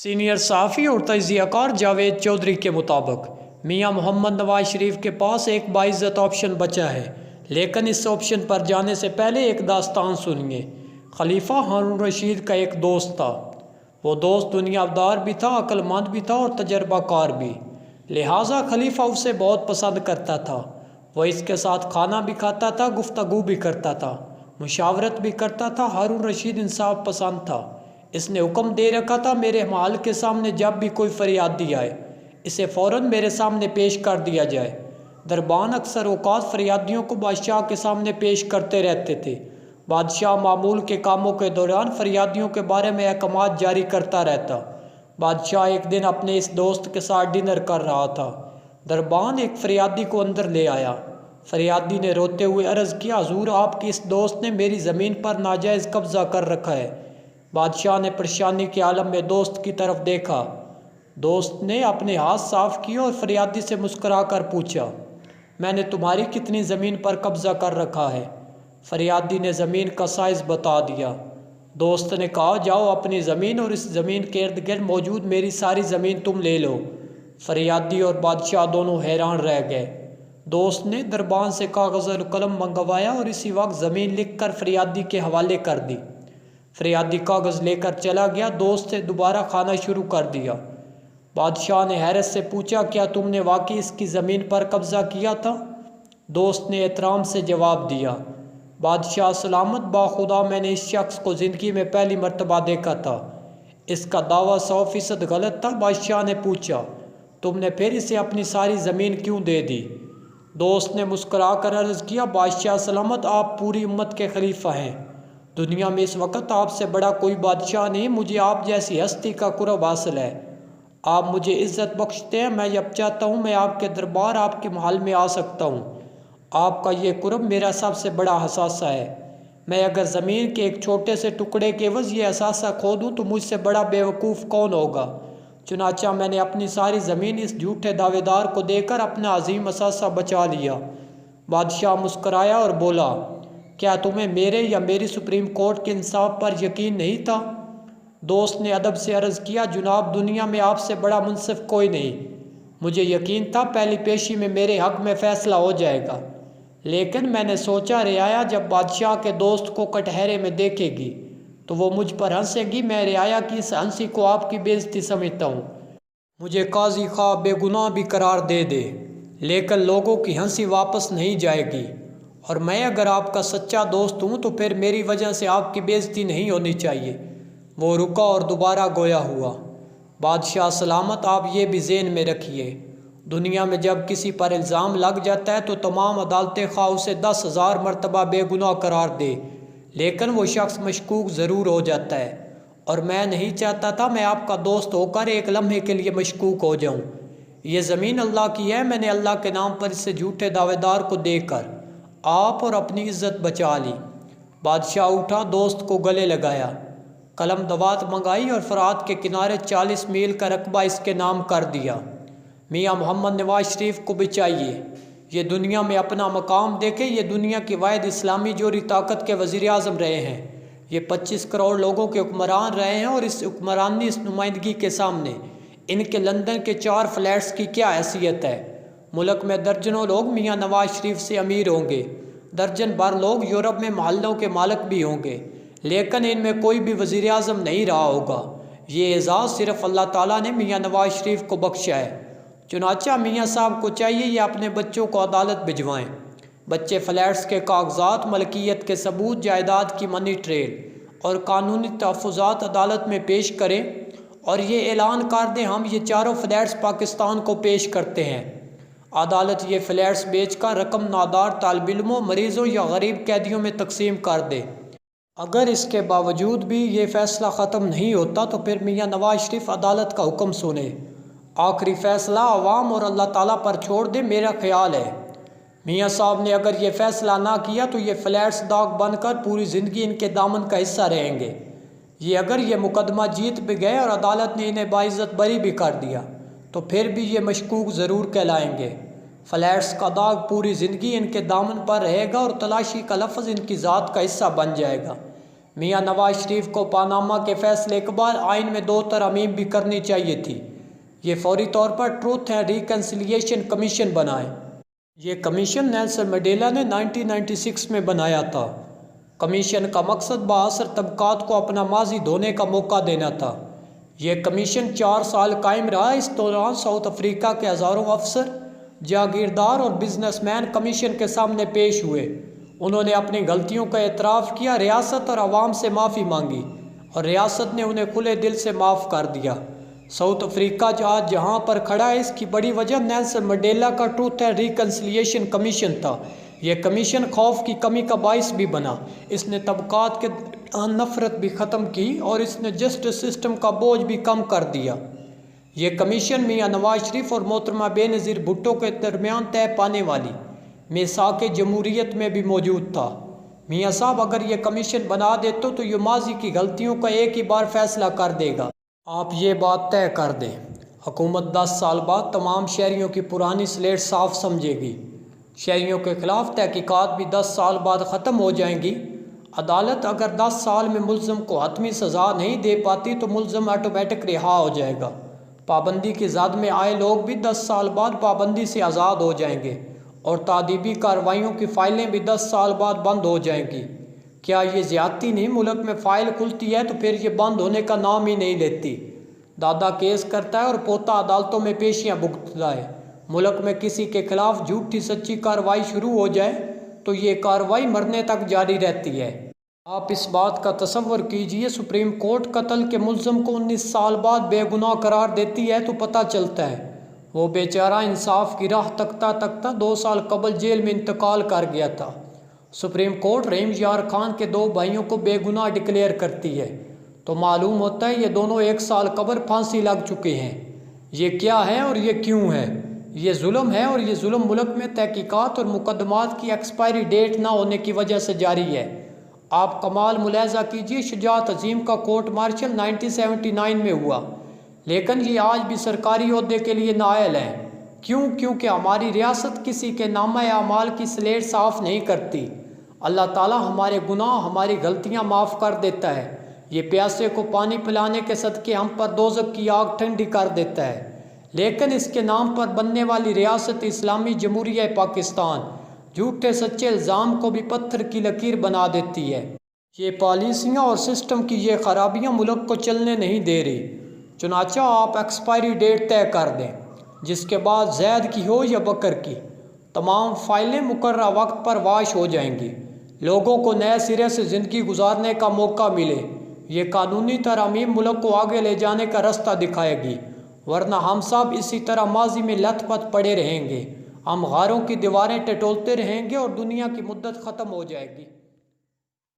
Senior صحافی اور تجزیہ کار جاوید چودھری کے مطابق میاں محمد نواز شریف کے پاس ایک باعزت آپشن بچا ہے، لیکن اس آپشن پر جانے سے پہلے ایک داستان سنیے۔ خلیفہ ہارون رشید کا ایک دوست تھا۔ وہ دوست دنیا دار بھی تھا، عقل مند بھی تھا اور تجربہ کار بھی، لہٰذا خلیفہ اسے بہت پسند کرتا تھا۔ وہ اس کے ساتھ کھانا بھی کھاتا تھا، گفتگو بھی کرتا تھا، مشاورت بھی کرتا تھا۔ ہارون رشید انصاف پسند تھا۔ اس نے حکم دے رکھا تھا میرے محل کے سامنے جب بھی کوئی فریادی آئے اسے فوراً میرے سامنے پیش کر دیا جائے۔ دربان اکثر اوقات فریادیوں کو بادشاہ کے سامنے پیش کرتے رہتے تھے۔ بادشاہ معمول کے کاموں کے دوران فریادیوں کے بارے میں احکامات جاری کرتا رہتا۔ بادشاہ ایک دن اپنے اس دوست کے ساتھ ڈنر کر رہا تھا۔ دربان ایک فریادی کو اندر لے آیا۔ فریادی نے روتے ہوئے عرض کیا، حضور، آپ کے اس دوست نے میری زمین پر ناجائز قبضہ کر رکھا ہے۔ بادشاہ نے پریشانی کے عالم میں دوست کی طرف دیکھا۔ دوست نے اپنے ہاتھ صاف کیے اور فریادی سے مسکرا کر پوچھا، میں نے تمہاری کتنی زمین پر قبضہ کر رکھا ہے؟ فریادی نے زمین کا سائز بتا دیا۔ دوست نے کہا، جاؤ اپنی زمین اور اس زمین کے ارد گرد موجود میری ساری زمین تم لے لو۔ فریادی اور بادشاہ دونوں حیران رہ گئے۔ دوست نے دربان سے کاغذ اور قلم منگوایا اور اسی وقت زمین لکھ کر فریادی کے حوالے کر دی۔ فریادی کاغذ لے کر چلا گیا۔ دوست سے دوبارہ کھانا شروع کر دیا۔ بادشاہ نے حیرت سے پوچھا، کیا تم نے واقعی اس کی زمین پر قبضہ کیا تھا؟ دوست نے احترام سے جواب دیا، بادشاہ سلامت باخدا، میں نے اس شخص کو زندگی میں پہلی مرتبہ دیکھا تھا۔ اس کا دعویٰ 100% غلط تھا۔ بادشاہ نے پوچھا، تم نے پھر اسے اپنی ساری زمین کیوں دے دی؟ دوست نے مسکرا کر عرض کیا، بادشاہ سلامت، آپ پوری امت کے خلیفہ ہیں۔ دنیا میں اس وقت آپ سے بڑا کوئی بادشاہ نہیں۔ مجھے آپ جیسی ہستی کا قرب حاصل ہے۔ آپ مجھے عزت بخشتے ہیں۔ میں جب چاہتا ہوں میں آپ کے دربار، آپ کے محل میں آ سکتا ہوں۔ آپ کا یہ قرب میرا سب سے بڑا اثاثہ ہے۔ میں اگر زمین کے ایک چھوٹے سے ٹکڑے کے عوض یہ اثاثہ کھو دوں تو مجھ سے بڑا بے وقوف کون ہوگا؟ چنانچہ میں نے اپنی ساری زمین اس جھوٹے دعوے دار کو دے کر اپنا عظیم اثاثہ بچا لیا۔ بادشاہ مسکرایا اور بولا، کیا تمہیں میرے یا میری سپریم کورٹ کے انصاف پر یقین نہیں تھا؟ دوست نے ادب سے عرض کیا، جناب، دنیا میں آپ سے بڑا منصف کوئی نہیں۔ مجھے یقین تھا پہلی پیشی میں میرے حق میں فیصلہ ہو جائے گا، لیکن میں نے سوچا رعایا جب بادشاہ کے دوست کو کٹہرے میں دیکھے گی تو وہ مجھ پر ہنسے گی۔ میں رعایا کی اس ہنسی کو آپ کی بے عزتی سمجھتا ہوں۔ مجھے قاضی خواہ بے گناہ بھی قرار دے دے، لیکن لوگوں کی ہنسی واپس نہیں جائے گی، اور میں اگر آپ کا سچا دوست ہوں تو پھر میری وجہ سے آپ کی بے عزتی نہیں ہونی چاہیے۔ وہ رکا اور دوبارہ گویا ہوا، بادشاہ سلامت، آپ یہ بھی ذہن میں رکھیے، دنیا میں جب کسی پر الزام لگ جاتا ہے تو تمام عدالتیں خواہ اسے 10,000 مرتبہ بے گناہ قرار دے، لیکن وہ شخص مشکوک ضرور ہو جاتا ہے، اور میں نہیں چاہتا تھا میں آپ کا دوست ہو کر ایک لمحے کے لیے مشکوک ہو جاؤں۔ یہ زمین اللہ کی ہے، میں نے اللہ کے نام پر اسے جھوٹے دعوے دار کو دے کر آپ اور اپنی عزت بچا لی۔ بادشاہ اٹھا، دوست کو گلے لگایا، قلم دوات منگائی اور فرات کے کنارے 40 میل کا رقبہ اس کے نام کر دیا۔ میاں محمد نواز شریف کو بچائیے، یہ دنیا میں اپنا مقام دیکھے۔ یہ دنیا کی واحد اسلامی جوہری طاقت کے وزیر اعظم رہے ہیں۔ یہ 25 کروڑ لوگوں کے حکمران رہے ہیں، اور اس حکمرانی اس نمائندگی کے سامنے ان کے لندن کے 4 فلیٹس کی کیا حیثیت ہے؟ ملک میں درجنوں لوگ میاں نواز شریف سے امیر ہوں گے، درجن بھر لوگ یورپ میں محلوں کے مالک بھی ہوں گے، لیکن ان میں کوئی بھی وزیر اعظم نہیں رہا ہوگا۔ یہ اعزاز صرف اللہ تعالیٰ نے میاں نواز شریف کو بخشا ہے۔ چنانچہ میاں صاحب کو چاہیے یہ اپنے بچوں کو عدالت بھجوائیں۔ بچے فلیٹس کے کاغذات، ملکیت کے ثبوت، جائیداد کی منی ٹریل اور قانونی تحفظات عدالت میں پیش کریں، اور یہ اعلان کر دیں، ہم یہ چاروں فلیٹس پاکستان کو پیش کرتے ہیں۔ عدالت یہ فلیٹس بیچ کر رقم نادار طالب علموں، مریضوں یا غریب قیدیوں میں تقسیم کر دے۔ اگر اس کے باوجود بھی یہ فیصلہ ختم نہیں ہوتا تو پھر میاں نواز شریف عدالت کا حکم سنیں۔ آخری فیصلہ عوام اور اللہ تعالیٰ پر چھوڑ دیں۔ میرا خیال ہے میاں صاحب نے اگر یہ فیصلہ نہ کیا تو یہ فلیٹس داغ بن کر پوری زندگی ان کے دامن کا حصہ رہیں گے۔ اگر یہ مقدمہ جیت بھی گئے اور عدالت نے انہیں باعزت بری بھی کر دیا تو پھر بھی یہ مشکوک ضرور کہلائیں گے۔ فلیٹس کا داغ پوری زندگی ان کے دامن پر رہے گا اور تلاشی کا لفظ ان کی ذات کا حصہ بن جائے گا۔ میاں نواز شریف کو پاناما کے فیصلے کے بعد آئین میں 2 ترامیم بھی کرنی چاہیے تھی۔ یہ فوری طور پر ٹروتھ اینڈ ریکنسیلیشن کمیشن بنائے۔ یہ کمیشن نیلسن منڈیلا نے 1996 میں بنایا تھا۔ کمیشن کا مقصد بااثر طبقات کو اپنا ماضی دھونے کا موقع دینا تھا۔ یہ کمیشن 4 سال قائم رہا۔ اس دوران ساؤتھ افریقہ کے ہزاروں افسر، جاگیردار اور بزنس مین کمیشن کے سامنے پیش ہوئے۔ انہوں نے اپنی غلطیوں کا اعتراف کیا، ریاست اور عوام سے معافی مانگی اور ریاست نے انہیں کھلے دل سے معاف کر دیا۔ ساؤتھ افریقہ آج جہاں پر کھڑا ہے، اس کی بڑی وجہ نیلسن منڈیلا کا ٹروتھ اینڈ ریکنسیلیشن کمیشن تھا۔ یہ کمیشن خوف کی کمی کا باعث بھی بنا۔ اس نے طبقات کے درمیان نفرت بھی ختم کی اور اس نے جسٹس سسٹم کا بوجھ بھی کم کر دیا۔ یہ کمیشن میاں نواز شریف اور محترمہ بےنظیر بھٹو کے درمیان طے پانے والی میثاق جمہوریت میں بھی موجود تھا۔ میاں صاحب اگر یہ کمیشن بنا دیتے تو یہ ماضی کی غلطیوں کا ایک ہی بار فیصلہ کر دے گا۔ آپ یہ بات طے کر دیں، حکومت 10 سال بعد تمام شہریوں کی پرانی سلیٹ صاف سمجھے گی۔ شہریوں کے خلاف تحقیقات بھی 10 سال بعد ختم ہو جائیں گی۔ عدالت اگر 10 سال میں ملزم کو حتمی سزا نہیں دے پاتی تو ملزم آٹومیٹک رہا ہو جائے گا۔ پابندی کی زد میں آئے لوگ بھی 10 سال بعد پابندی سے آزاد ہو جائیں گے اور تعدیبی کارروائیوں کی فائلیں بھی 10 سال بعد بند ہو جائیں گی۔ کیا یہ زیادتی نہیں؟ ملک میں فائل کھلتی ہے تو پھر یہ بند ہونے کا نام ہی نہیں لیتی۔ دادا کیس کرتا ہے اور پوتا عدالتوں میں پیشیاں بھگتتا ہے۔ ملک میں کسی کے خلاف جھوٹی سچی کارروائی شروع ہو جائے تو یہ کارروائی مرنے تک جاری رہتی ہے۔ آپ اس بات کا تصور کیجئے، سپریم کورٹ قتل کے ملزم کو 19 سال بعد بے گناہ قرار دیتی ہے تو پتہ چلتا ہے وہ بیچارہ انصاف کی راہ تکتا تکتا 2 سال قبل جیل میں انتقال کر گیا تھا۔ سپریم کورٹ رحیم یار خان کے 2 بھائیوں کو بے گناہ ڈکلیئر کرتی ہے تو معلوم ہوتا ہے یہ دونوں 1 سال قبل پھانسی لگ چکے ہیں۔ یہ کیا ہے اور یہ کیوں ہے؟ یہ ظلم ہے اور یہ ظلم ملک میں تحقیقات اور مقدمات کی ایکسپائری ڈیٹ نہ ہونے کی وجہ سے جاری ہے۔ آپ کمال ملاحظہ کیجئے، شجاعت عظیم کا کورٹ مارشل 1979 میں ہوا، لیکن یہ آج بھی سرکاری عہدے کے لیے نااہل ہے۔ کیوں؟ کیونکہ ہماری ریاست کسی کے نامہ اعمال کی سلیٹ صاف نہیں کرتی۔ اللہ تعالیٰ ہمارے گناہ، ہماری غلطیاں معاف کر دیتا ہے۔ یہ پیاسے کو پانی پلانے کے صدقے ہم پر دوزخ کی آگ ٹھنڈی کر دیتا ہے، لیکن اس کے نام پر بننے والی ریاست اسلامی جمہوریہ پاکستان جھوٹے سچے الزام کو بھی پتھر کی لکیر بنا دیتی ہے۔ یہ پالیسیاں اور سسٹم کی یہ خرابیاں ملک کو چلنے نہیں دے رہی۔ چنانچہ آپ ایکسپائری ڈیٹ طے کر دیں، جس کے بعد زید کی ہو یا بکر کی، تمام فائلیں مقررہ وقت پر واش ہو جائیں گی۔ لوگوں کو نئے سرے سے زندگی گزارنے کا موقع ملے۔ یہ قانونی ترامیم ملک کو آگے لے جانے کا راستہ دکھائے گی، ورنہ ہم سب اسی طرح ماضی میں لت پت پڑے رہیں گے۔ ہم غاروں کی دیواریں ٹٹولتے رہیں گے اور دنیا کی مدت ختم ہو جائے گی۔